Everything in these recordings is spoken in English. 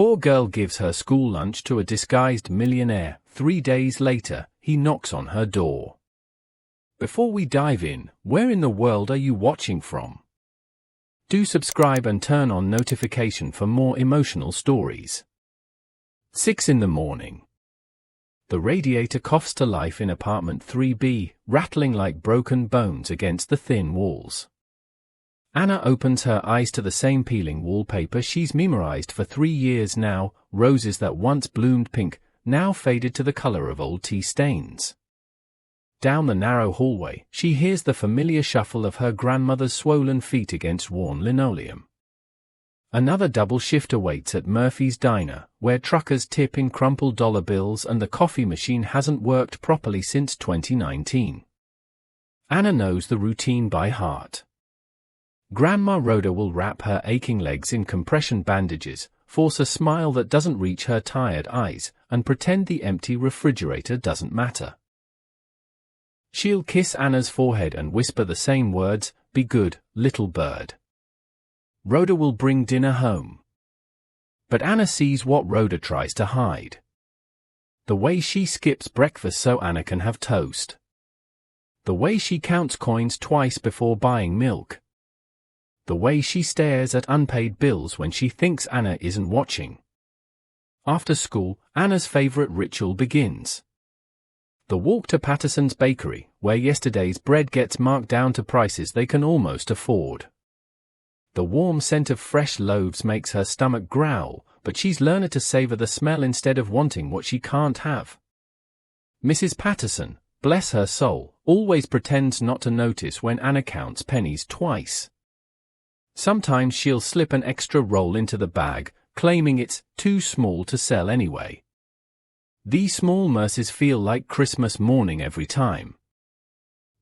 poor girl gives her school lunch to a disguised millionaire. 3 days later, he knocks on her door. Before we dive in, where in the world are you watching from? Do subscribe and turn on notification for more emotional stories. 6 in the morning. The radiator coughs to life in apartment 3B, rattling like broken bones against the thin walls. Anna opens her eyes to the same peeling wallpaper she's memorized for 3 years now, roses that once bloomed pink, now faded to the color of old tea stains. Down the narrow hallway, she hears the familiar shuffle of her grandmother's swollen feet against worn linoleum. Another double shift awaits at Murphy's Diner, where truckers tip in crumpled dollar bills and the coffee machine hasn't worked properly since 2019. Anna knows the routine by heart. Grandma Rhoda will wrap her aching legs in compression bandages, force a smile that doesn't reach her tired eyes, and pretend the empty refrigerator doesn't matter. She'll kiss Anna's forehead and whisper the same words, "Be good, little bird." Rhoda will bring dinner home. But Anna sees what Rhoda tries to hide. The way she skips breakfast so Anna can have toast. The way she counts coins twice before buying milk. The way she stares at unpaid bills when she thinks Anna isn't watching. After school, Anna's favorite ritual begins. The walk to Patterson's Bakery, where yesterday's bread gets marked down to prices they can almost afford. The warm scent of fresh loaves makes her stomach growl, but she's learned to savor the smell instead of wanting what she can't have. Mrs. Patterson, bless her soul, always pretends not to notice when Anna counts pennies twice. Sometimes she'll slip an extra roll into the bag, claiming it's too small to sell anyway. These small mercies feel like Christmas morning every time.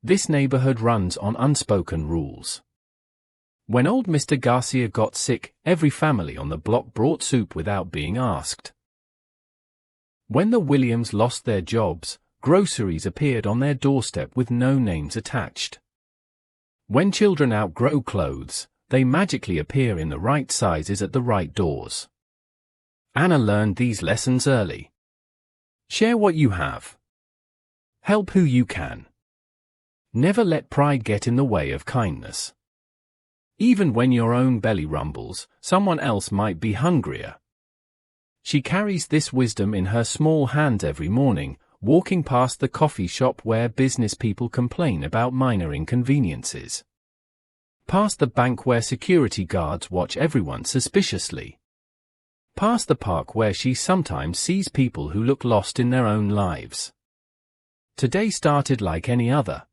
This neighborhood runs on unspoken rules. When old Mr. Garcia got sick, every family on the block brought soup without being asked. When the Williams lost their jobs, groceries appeared on their doorstep with no names attached. When children outgrow clothes, they magically appear in the right sizes at the right doors. Anna learned these lessons early. Share what you have. Help who you can. Never let pride get in the way of kindness. Even when your own belly rumbles, someone else might be hungrier. She carries this wisdom in her small hands every morning, walking past the coffee shop where business people complain about minor inconveniences. Past the bank where security guards watch everyone suspiciously. Past the park where she sometimes sees people who look lost in their own lives. Today started like any other.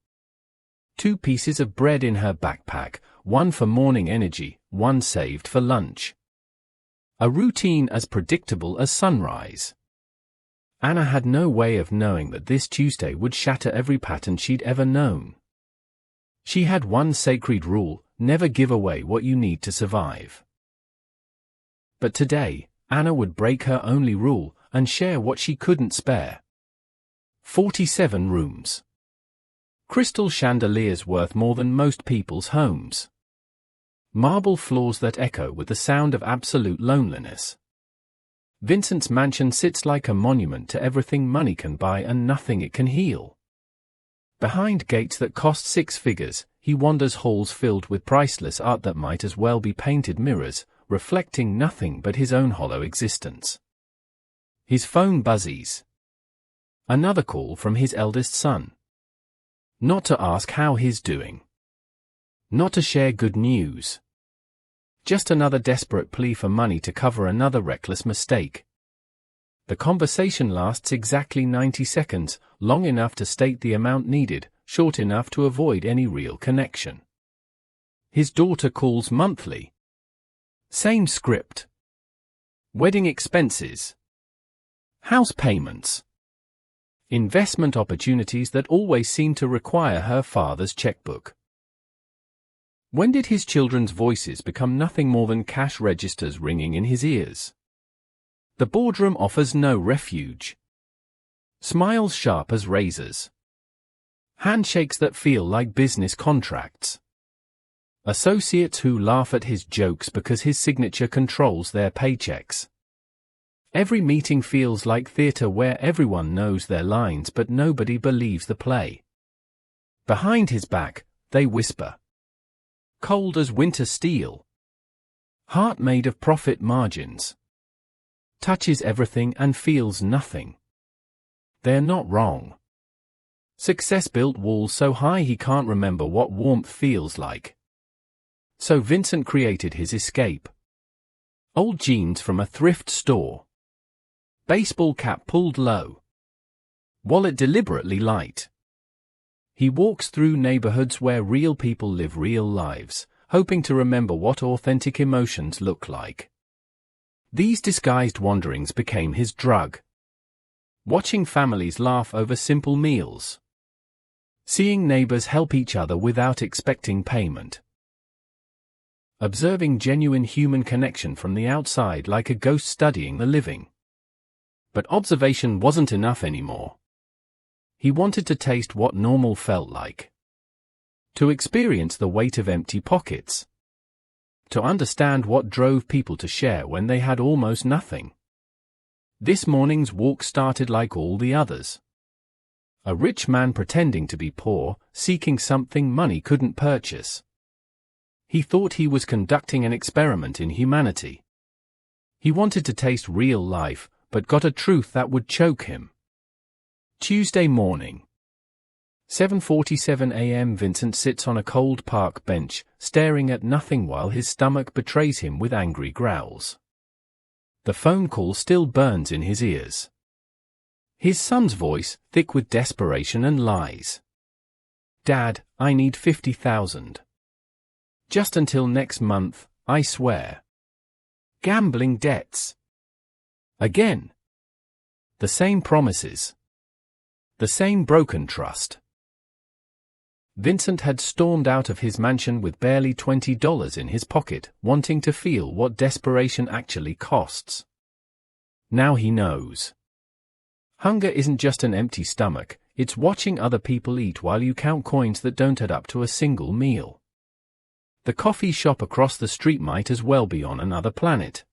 2 pieces of bread in her backpack, one for morning energy, one saved for lunch. A routine as predictable as sunrise. Anna had no way of knowing that this Tuesday would shatter every pattern she'd ever known. She had one sacred rule: never give away what you need to survive. But today, Anna would break her only rule, and share what she couldn't spare. 47 rooms. Crystal chandeliers worth more than most people's homes. Marble floors that echo with the sound of absolute loneliness. Vincent's mansion sits like a monument to everything money can buy and nothing it can heal. Behind gates that cost 6 figures, he wanders halls filled with priceless art that might as well be painted mirrors, reflecting nothing but his own hollow existence. His phone buzzes. Another call from his eldest son. Not to ask how he's doing. Not to share good news. Just another desperate plea for money to cover another reckless mistake. The conversation lasts exactly 90 seconds, long enough to state the amount needed, short enough to avoid any real connection. His daughter calls monthly. Same script. Wedding expenses. House payments. Investment opportunities that always seem to require her father's checkbook. When did his children's voices become nothing more than cash registers ringing in his ears? The boardroom offers no refuge. Smiles sharp as razors. Handshakes that feel like business contracts. Associates who laugh at his jokes because his signature controls their paychecks. Every meeting feels like theater where everyone knows their lines but nobody believes the play. Behind his back, they whisper. Cold as winter steel. Heart made of profit margins. Touches everything and feels nothing. They're not wrong. Success built walls so high he can't remember what warmth feels like. So Vincent created his escape. Old jeans from a thrift store. Baseball cap pulled low. Wallet deliberately light. He walks through neighborhoods where real people live real lives, hoping to remember what authentic emotions look like. These disguised wanderings became his drug. Watching families laugh over simple meals. Seeing neighbors help each other without expecting payment. Observing genuine human connection from the outside like a ghost studying the living. But observation wasn't enough anymore. He wanted to taste what normal felt like. To experience the weight of empty pockets. To understand what drove people to share when they had almost nothing. This morning's walk started like all the others. A rich man pretending to be poor, seeking something money couldn't purchase. He thought he was conducting an experiment in humanity. He wanted to taste real life, but got a truth that would choke him. Tuesday morning. 7:47 a.m. Vincent sits on a cold park bench, staring at nothing while his stomach betrays him with angry growls. The phone call still burns in his ears. His son's voice, thick with desperation and lies. Dad, I need $50,000. Just until next month, I swear. Gambling debts. Again. The same promises. The same broken trust. Vincent had stormed out of his mansion with barely $20 in his pocket, wanting to feel what desperation actually costs. Now he knows. Hunger isn't just an empty stomach, it's watching other people eat while you count coins that don't add up to a single meal. The coffee shop across the street might as well be on another planet.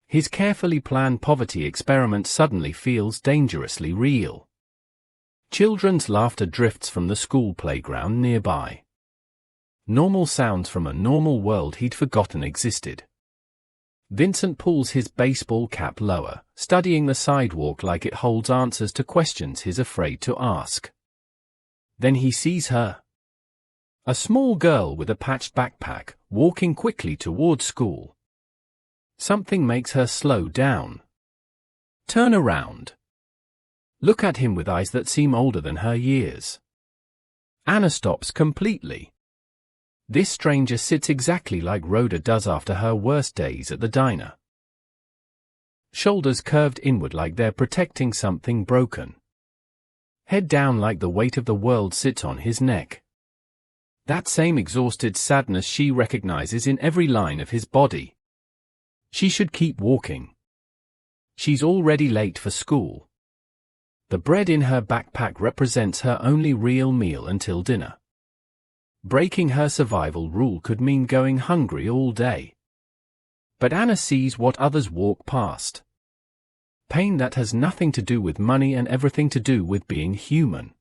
His carefully planned poverty experiment suddenly feels dangerously real. Children's laughter drifts from the school playground nearby. Normal sounds from a normal world he'd forgotten existed. Vincent pulls his baseball cap lower, studying the sidewalk like it holds answers to questions he's afraid to ask. Then he sees her. A small girl with a patched backpack, walking quickly towards school. Something makes her slow down. Turn around. Look at him with eyes that seem older than her years. Anna stops completely. This stranger sits exactly like Rhoda does after her worst days at the diner. Shoulders curved inward like they're protecting something broken. Head down like the weight of the world sits on his neck. That same exhausted sadness she recognizes in every line of his body. She should keep walking. She's already late for school. The bread in her backpack represents her only real meal until dinner. Breaking her survival rule could mean going hungry all day. But Anna sees what others walk past. Pain that has nothing to do with money and everything to do with being human.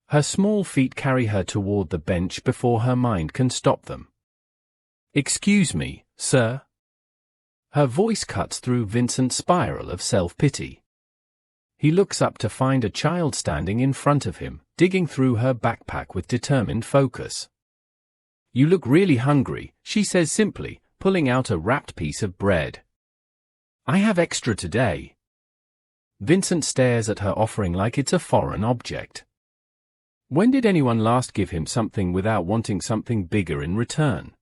Her small feet carry her toward the bench before her mind can stop them. Excuse me, sir. Her voice cuts through Vincent's spiral of self-pity. He looks up to find a child standing in front of him, digging through her backpack with determined focus. You look really hungry, she says simply, pulling out a wrapped piece of bread. I have extra today. Vincent stares at her offering like it's a foreign object. When did anyone last give him something without wanting something bigger in return?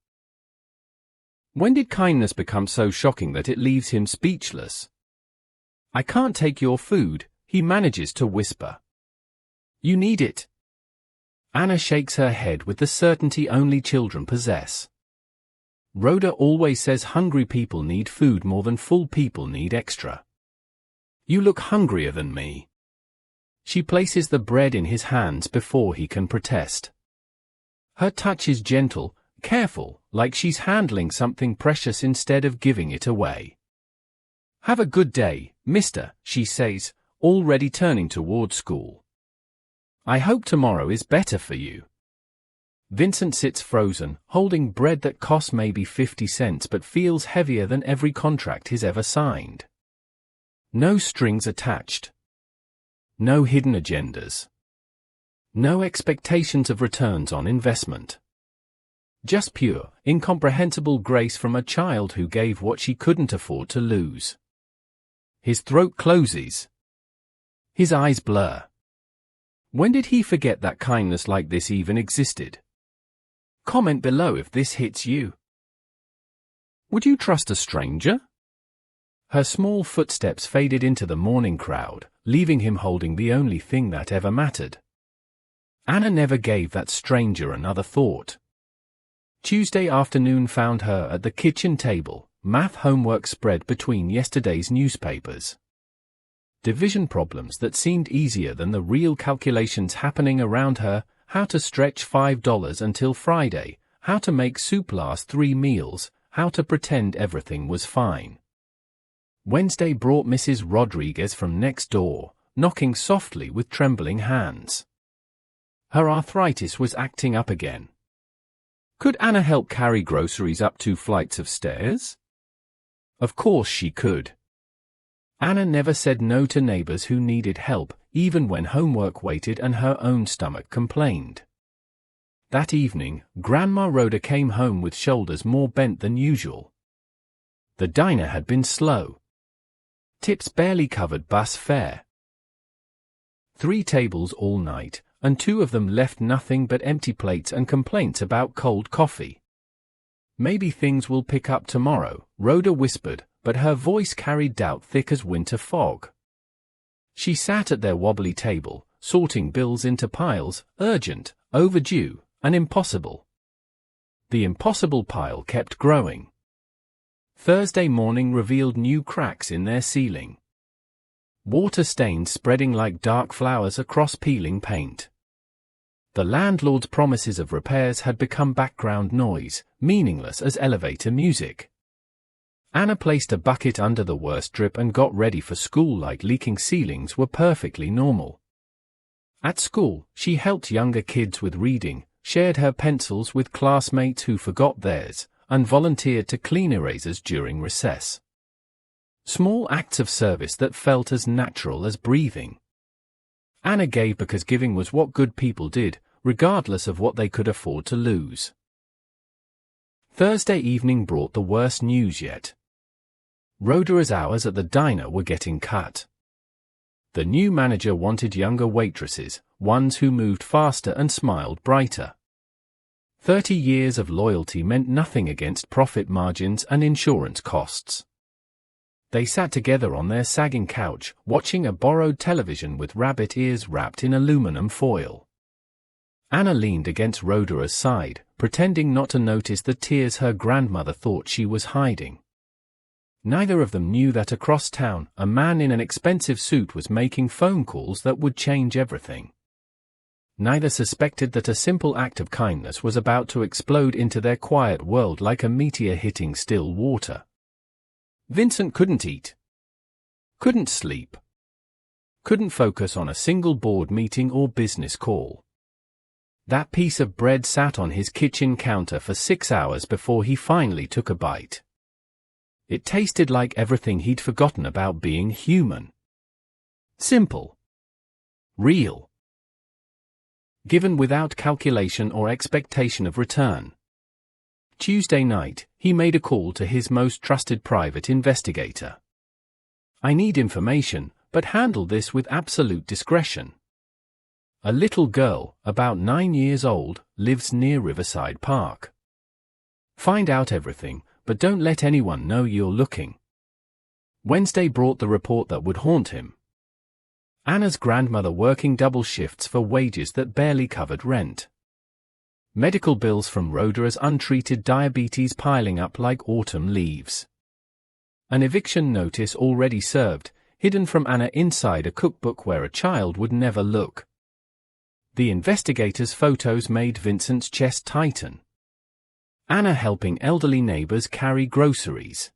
When did kindness become so shocking that it leaves him speechless? I can't take your food, he manages to whisper. You need it. Anna shakes her head with the certainty only children possess. Rhoda always says hungry people need food more than full people need extra. You look hungrier than me. She places the bread in his hands before he can protest. Her touch is gentle, careful, like she's handling something precious instead of giving it away. "Have a good day, mister," she says, already turning toward school. "I hope tomorrow is better for you." Vincent sits frozen, holding bread that costs maybe 50 cents but feels heavier than every contract he's ever signed. No strings attached. No hidden agendas. No expectations of returns on investment. Just pure, incomprehensible grace from a child who gave what she couldn't afford to lose. His throat closes. His eyes blur. When did he forget that kindness like this even existed? Comment below if this hits you. Would you trust a stranger? Her small footsteps faded into the morning crowd, leaving him holding the only thing that ever mattered. Anna never gave that stranger another thought. Tuesday afternoon found her at the kitchen table, math homework spread between yesterday's newspapers. Division problems that seemed easier than the real calculations happening around her, how to stretch $5 until Friday, how to make soup last 3 meals, how to pretend everything was fine. Wednesday brought Mrs. Rodriguez from next door, knocking softly with trembling hands. Her arthritis was acting up again. Could Anna help carry groceries up 2 flights of stairs? Of course she could. Anna never said no to neighbors who needed help, even when homework waited and her own stomach complained. That evening, Grandma Rhoda came home with shoulders more bent than usual. The diner had been slow. Tips barely covered bus fare. 3 tables all night, and 2 of them left nothing but empty plates and complaints about cold coffee. "Maybe things will pick up tomorrow," Rhoda whispered, but her voice carried doubt thick as winter fog. She sat at their wobbly table, sorting bills into piles, urgent, overdue, and impossible. The impossible pile kept growing. Thursday morning revealed new cracks in their ceiling. Water stains spreading like dark flowers across peeling paint. The landlord's promises of repairs had become background noise, meaningless as elevator music. Anna placed a bucket under the worst drip and got ready for school like leaking ceilings were perfectly normal. At school, she helped younger kids with reading, shared her pencils with classmates who forgot theirs, and volunteered to clean erasers during recess. Small acts of service that felt as natural as breathing. Anna gave because giving was what good people did, regardless of what they could afford to lose. Thursday evening brought the worst news yet. Rhoda's hours at the diner were getting cut. The new manager wanted younger waitresses, ones who moved faster and smiled brighter. 30 years of loyalty meant nothing against profit margins and insurance costs. They sat together on their sagging couch, watching a borrowed television with rabbit ears wrapped in aluminum foil. Anna leaned against Rhoda's side, pretending not to notice the tears her grandmother thought she was hiding. Neither of them knew that across town, a man in an expensive suit was making phone calls that would change everything. Neither suspected that a simple act of kindness was about to explode into their quiet world like a meteor hitting still water. Vincent couldn't eat. Couldn't sleep. Couldn't focus on a single board meeting or business call. That piece of bread sat on his kitchen counter for 6 hours before he finally took a bite. It tasted like everything he'd forgotten about being human. Simple. Real. Given without calculation or expectation of return. Tuesday night, he made a call to his most trusted private investigator. "I need information, but handle this with absolute discretion. A little girl, about 9 years old, lives near Riverside Park. Find out everything, but don't let anyone know you're looking." Wednesday brought the report that would haunt him. Anna's grandmother working double shifts for wages that barely covered rent. Medical bills from Rhoda's untreated diabetes piling up like autumn leaves. An eviction notice already served, hidden from Anna inside a cookbook where a child would never look. The investigator's photos made Vincent's chest tighten. Anna helping elderly neighbors carry groceries.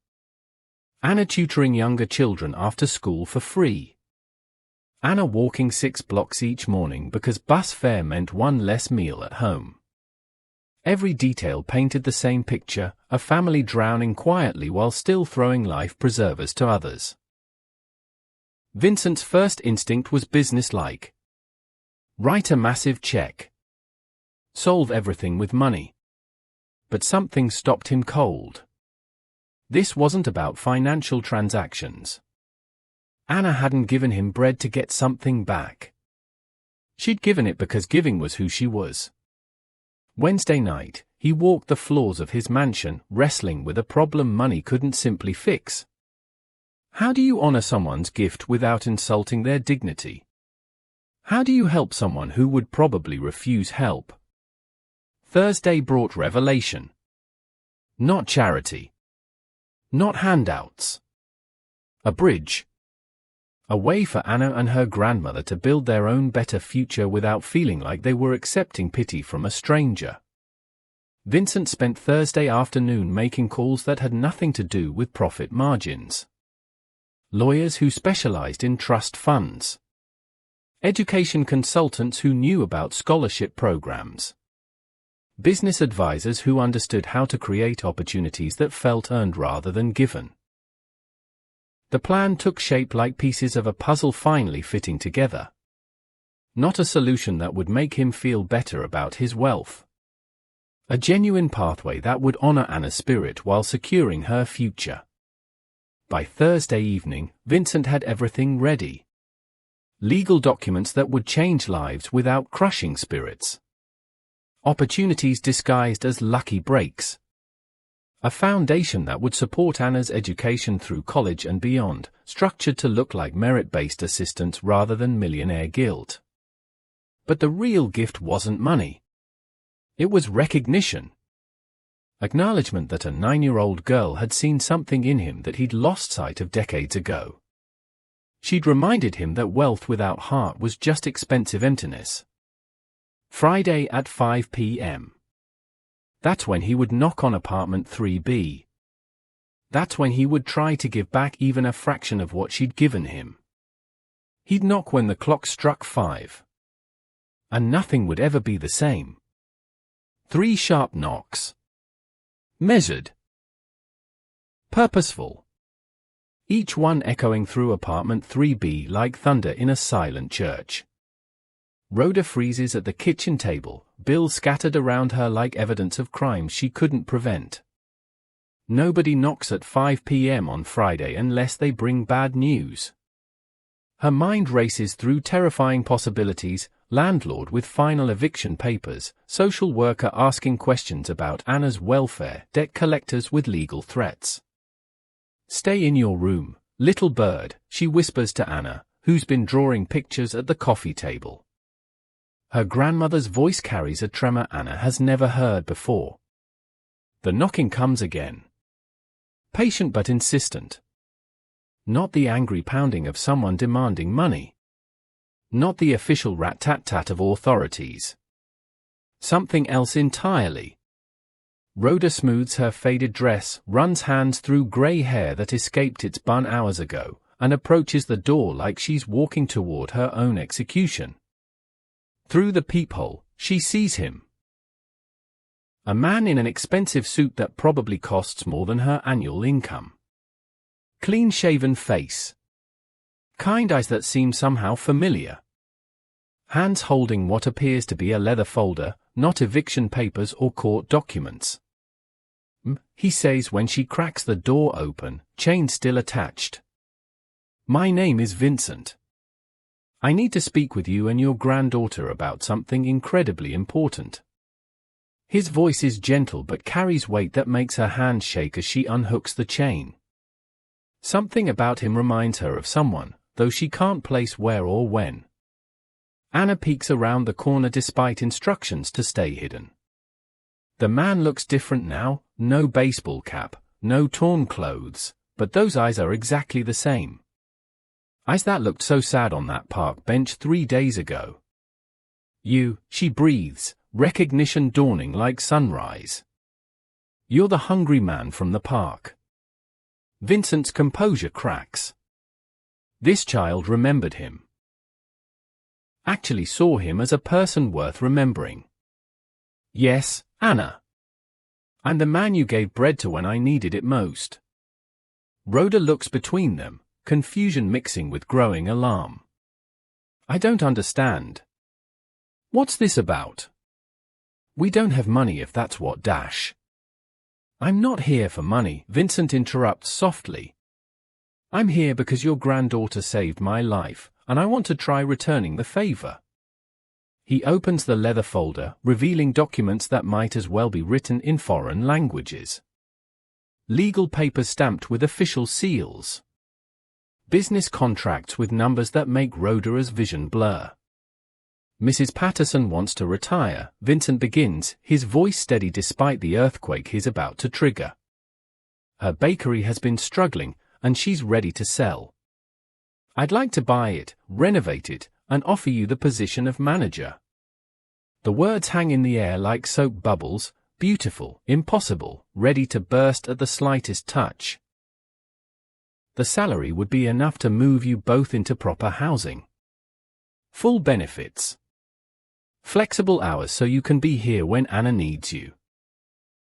Anna tutoring younger children after school for free. Anna walking 6 blocks each morning because bus fare meant one less meal at home. Every detail painted the same picture, a family drowning quietly while still throwing life preservers to others. Vincent's first instinct was businesslike. Write a massive check. Solve everything with money. But something stopped him cold. This wasn't about financial transactions. Anna hadn't given him bread to get something back. She'd given it because giving was who she was. Wednesday night, he walked the floors of his mansion, wrestling with a problem money couldn't simply fix. How do you honor someone's gift without insulting their dignity? How do you help someone who would probably refuse help? Thursday brought revelation. Not charity. Not handouts. A bridge. A way for Anna and her grandmother to build their own better future without feeling like they were accepting pity from a stranger. Vincent spent Thursday afternoon making calls that had nothing to do with profit margins. Lawyers who specialized in trust funds. Education consultants who knew about scholarship programs. Business advisors who understood how to create opportunities that felt earned rather than given. The plan took shape like pieces of a puzzle finally fitting together. Not a solution that would make him feel better about his wealth. A genuine pathway that would honor Anna's spirit while securing her future. By Thursday evening, Vincent had everything ready. Legal documents that would change lives without crushing spirits. Opportunities disguised as lucky breaks. A foundation that would support Anna's education through college and beyond, structured to look like merit-based assistance rather than millionaire guilt. But the real gift wasn't money. It was recognition. Acknowledgement that a 9-year-old girl had seen something in him that he'd lost sight of decades ago. She'd reminded him that wealth without heart was just expensive emptiness. Friday at 5 p.m. That's when he would knock on apartment 3B. That's when he would try to give back even a fraction of what she'd given him. He'd knock when the clock struck 5. And nothing would ever be the same. 3 sharp knocks. Measured. Purposeful. Each one echoing through apartment 3B like thunder in a silent church. Rhoda freezes at the kitchen table, bills scattered around her like evidence of crimes she couldn't prevent. Nobody knocks at 5 p.m. on Friday unless they bring bad news. Her mind races through terrifying possibilities: landlord with final eviction papers, social worker asking questions about Anna's welfare, debt collectors with legal threats. Stay in your room, little bird, she whispers to Anna, who's been drawing pictures at the coffee table. Her grandmother's voice carries a tremor Anna has never heard before. The knocking comes again. Patient but insistent. Not the angry pounding of someone demanding money. Not the official rat-tat-tat of authorities. Something else entirely. Rhoda smooths her faded dress, runs hands through grey hair that escaped its bun hours ago, and approaches the door like she's walking toward her own execution. Through the peephole, she sees him. A man in an expensive suit that probably costs more than her annual income. Clean-shaven face. Kind eyes that seem somehow familiar. Hands holding what appears to be a leather folder, not eviction papers or court documents. He says when she cracks the door open, chain still attached. My name is Vincent. I need to speak with you and your granddaughter about something incredibly important. His voice is gentle but carries weight that makes her hand shake as she unhooks the chain. Something about him reminds her of someone, though she can't place where or when. Anna peeks around the corner despite instructions to stay hidden. The man looks different now, no baseball cap, no torn clothes, but those eyes are exactly the same. Eyes that looked so sad on that park bench 3 days ago. You, she breathes, recognition dawning like sunrise. You're the hungry man from the park. Vincent's composure cracks. This child remembered him. Actually saw him as a person worth remembering. Yes, Anna. I'm the man you gave bread to when I needed it most. Rhoda looks between them, confusion mixing with growing alarm. I don't understand. What's this about? We don't have money if that's what dash. I'm not here for money, Vincent interrupts softly. I'm here because your granddaughter saved my life, and I want to try returning the favor. He opens the leather folder, revealing documents that might as well be written in foreign languages. Legal papers stamped with official seals. Business contracts with numbers that make Rhoda's vision blur. Mrs. Patterson wants to retire, Vincent begins, his voice steady despite the earthquake he's about to trigger. Her bakery has been struggling, and she's ready to sell. I'd like to buy it, renovate it, and offer you the position of manager. The words hang in the air like soap bubbles, beautiful, impossible, ready to burst at the slightest touch. The salary would be enough to move you both into proper housing. Full benefits. Flexible hours so you can be here when Anna needs you.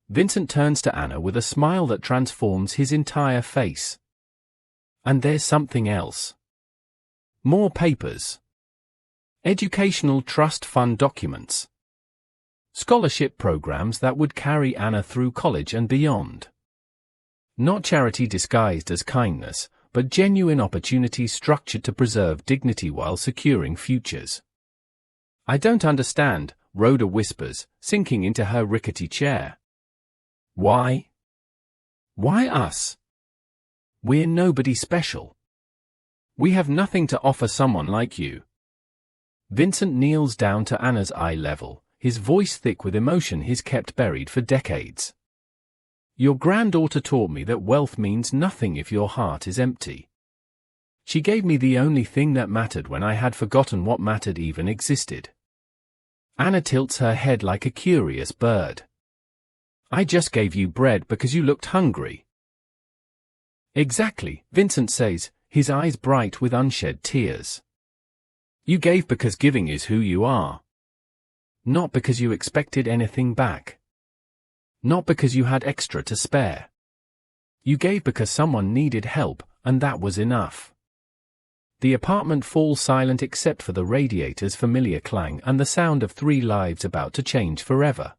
Vincent turns to Anna with a smile that transforms his entire face. And there's something else. More papers. Educational trust fund documents. Scholarship programs that would carry Anna through college and beyond. Not charity disguised as kindness, but genuine opportunities structured to preserve dignity while securing futures. I don't understand, Rhoda whispers, sinking into her rickety chair. Why? Why us? We're nobody special. We have nothing to offer someone like you. Vincent kneels down to Anna's eye level, his voice thick with emotion he's kept buried for decades. Your granddaughter taught me that wealth means nothing if your heart is empty. She gave me the only thing that mattered when I had forgotten what mattered even existed. Anna tilts her head like a curious bird. I just gave you bread because you looked hungry. Exactly, Vincent says, his eyes bright with unshed tears. You gave because giving is who you are. Not because you expected anything back. Not because you had extra to spare. You gave because someone needed help, and that was enough. The apartment falls silent except for the radiator's familiar clang and the sound of 3 lives about to change forever.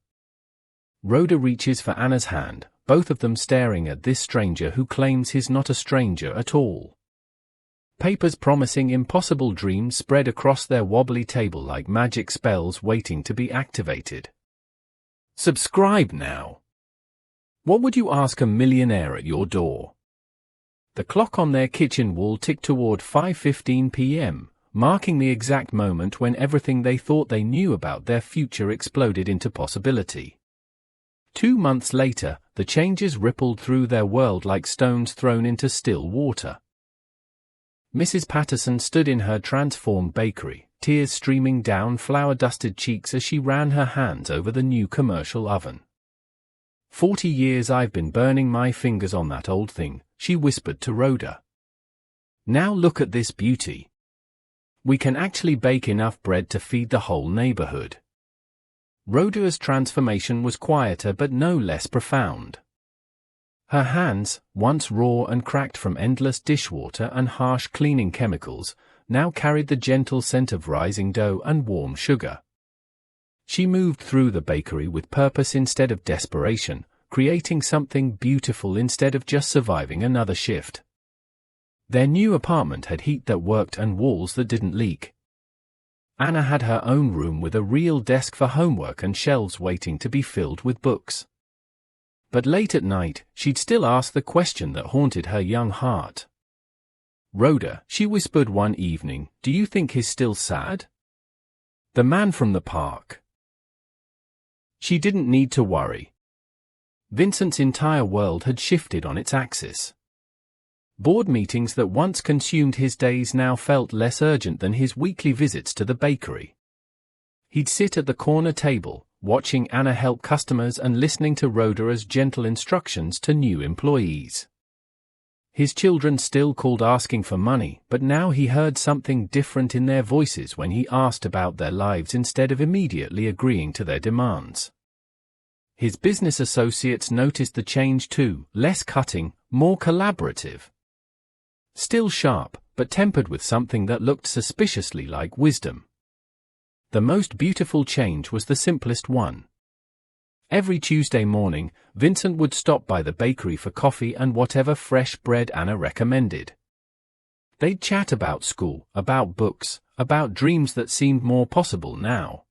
Rhoda reaches for Anna's hand, both of them staring at this stranger who claims he's not a stranger at all. Papers promising impossible dreams spread across their wobbly table like magic spells waiting to be activated. Subscribe now. What would you ask a millionaire at your door? The clock on their kitchen wall ticked toward 5:15 p.m., marking the exact moment when everything they thought they knew about their future exploded into possibility. 2 months later, the changes rippled through their world like stones thrown into still water. Mrs. Patterson stood in her transformed bakery, tears streaming down flour-dusted cheeks as she ran her hands over the new commercial oven. 40 years I've been burning my fingers on that old thing, she whispered to Rhoda. Now look at this beauty. We can actually bake enough bread to feed the whole neighborhood. Rhoda's transformation was quieter but no less profound. Her hands, once raw and cracked from endless dishwater and harsh cleaning chemicals, now carried the gentle scent of rising dough and warm sugar. She moved through the bakery with purpose instead of desperation, creating something beautiful instead of just surviving another shift. Their new apartment had heat that worked and walls that didn't leak. Anna had her own room with a real desk for homework and shelves waiting to be filled with books. But late at night, she'd still ask the question that haunted her young heart. Rhoda, she whispered one evening, do you think he's still sad? The man from the park. She didn't need to worry. Vincent's entire world had shifted on its axis. Board meetings that once consumed his days now felt less urgent than his weekly visits to the bakery. He'd sit at the corner table, watching Anna help customers and listening to Rhoda's gentle instructions to new employees. His children still called asking for money, but now he heard something different in their voices when he asked about their lives instead of immediately agreeing to their demands. His business associates noticed the change too, less cutting, more collaborative. Still sharp, but tempered with something that looked suspiciously like wisdom. The most beautiful change was the simplest one. Every Tuesday morning, Vincent would stop by the bakery for coffee and whatever fresh bread Anna recommended. They'd chat about school, about books, about dreams that seemed more possible now.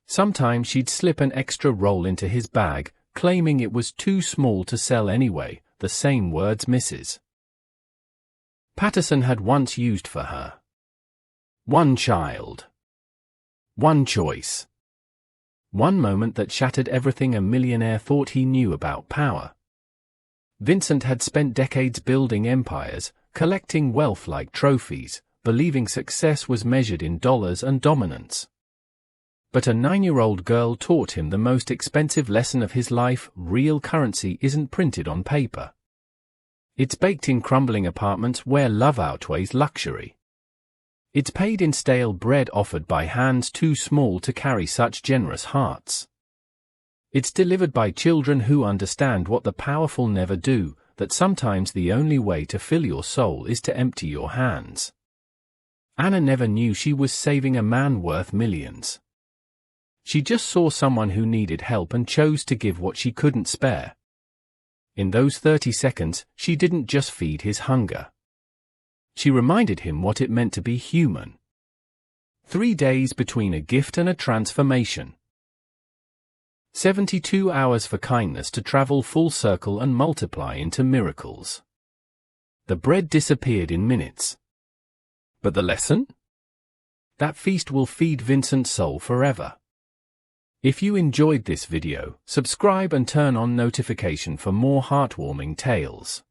Sometimes she'd slip an extra roll into his bag, claiming it was too small to sell anyway, the same words Mrs. Patterson had once used for her. One child. One choice. One moment that shattered everything a millionaire thought he knew about power. Vincent had spent decades building empires, collecting wealth like trophies, believing success was measured in dollars and dominance. But a 9-year-old girl taught him the most expensive lesson of his life: real currency isn't printed on paper. It's baked in crumbling apartments where love outweighs luxury. It's paid in stale bread offered by hands too small to carry such generous hearts. It's delivered by children who understand what the powerful never do, that sometimes the only way to fill your soul is to empty your hands. Anna never knew she was saving a man worth millions. She just saw someone who needed help and chose to give what she couldn't spare. In those 30 seconds, she didn't just feed his hunger. She reminded him what it meant to be human. 3 days between a gift and a transformation. 72 hours for kindness to travel full circle and multiply into miracles. The bread disappeared in minutes. But the lesson? That feast will feed Vincent's soul forever. If you enjoyed this video, subscribe and turn on notification for more heartwarming tales.